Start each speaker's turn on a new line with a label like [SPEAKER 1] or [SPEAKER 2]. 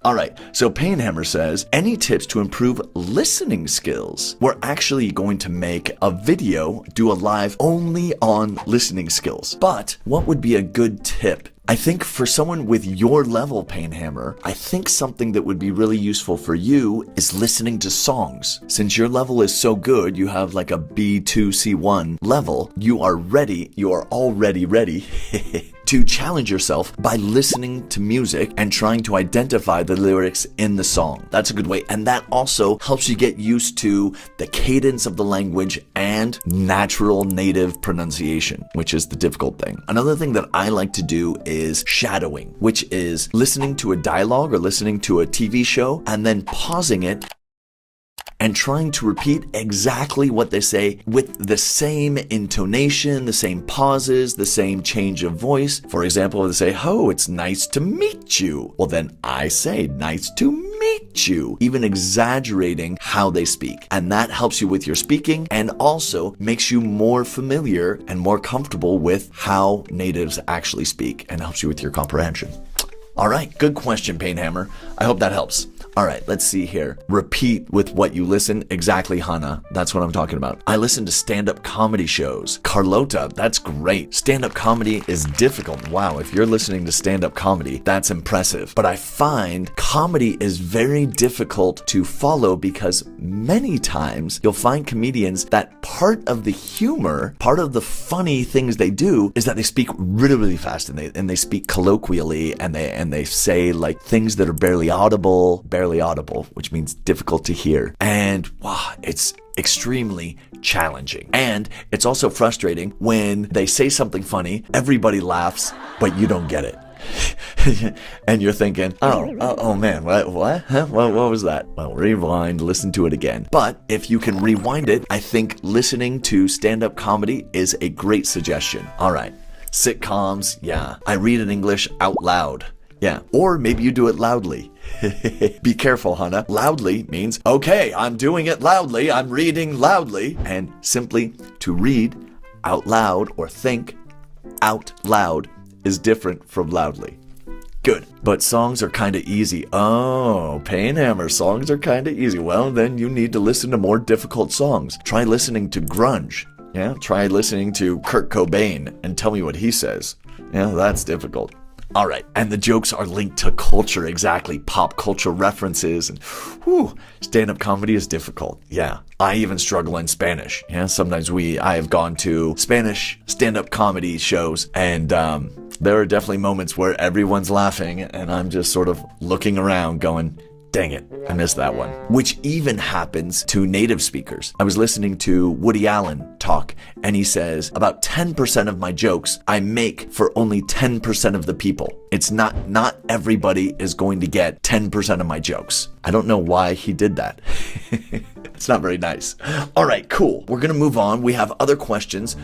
[SPEAKER 1] All right, so Painhammer says, any tips to improve listening skills? We're actually going to make a video, do a live only on listening skills. But what would be a good tip? I think for someone with your level, Painhammer, I think something that would be really useful for you is listening to songs. Since your level is so good, you have like a B2, C1 level, you are already ready to challenge yourself by listening to music and trying to identify the lyrics in the song. That's a good way. And that also helps you get used to the cadence of the language and natural native pronunciation, which is the difficult thing. Another thing that I like to do is shadowing, which is listening to a dialogue or listening to a TV show and then pausing it and trying to repeat exactly what they say with the same intonation, the same pauses, the same change of voice. For example, if they say, "Oh, it's nice to meet you." Well, then I say, "Nice to meet you," even exaggerating how they speak. And that helps you with your speaking and also makes you more familiar and more comfortable with how natives actually speak and helps you with your comprehension. All right, good question, Painhammer. I hope that helps. All right, let's see here. Repeat with what you listen. Exactly, Hannah. That's what I'm talking about. I listen to stand-up comedy shows. Carlota, that's great. Stand-up comedy is difficult. Wow, if you're listening to stand-up comedy, that's impressive. But I find comedy is very difficult to follow because many times you'll find comedians that part of the humor, part of the funny things they do is that they speak really, really fast and they speak colloquially and they say like things that are barely audible, which means difficult to hear. And wow, it's extremely challenging. And it's also frustrating when they say something funny, everybody laughs, but you don't get it. And you're thinking, oh man, what? Huh? What was that? Well, rewind, listen to it again. But if you can rewind it, I think listening to stand-up comedy is a great suggestion. All right, sitcoms, yeah. I read in English out loud. Yeah, or maybe you do it loudly. Be careful, Hannah. Loudly means, okay, I'm doing it loudly, I'm reading loudly. And simply to read out loud or think out loud is different from loudly. Good. But songs are kind of easy. Oh, Painhammer, songs are kind of easy. Well, then you need to listen to more difficult songs. Try listening to grunge. Yeah, try listening to Kurt Cobain and tell me what he says. Yeah, that's difficult. All right, and the jokes are linked to culture, exactly, pop culture references, and stand-up comedy is difficult. Yeah, I even struggle in Spanish. Yeah, sometimes I have gone to Spanish stand-up comedy shows, and there are definitely moments where everyone's laughing, and I'm just sort of looking around going, dang it, I missed that one. Which even happens to native speakers. I was listening to Woody Allen talk, and he says, about 10% of my jokes I make for only 10% of the people. It's not everybody is going to get 10% of my jokes. I don't know why he did that. It's not very nice. All right, cool. We're going to move on. We have other questions,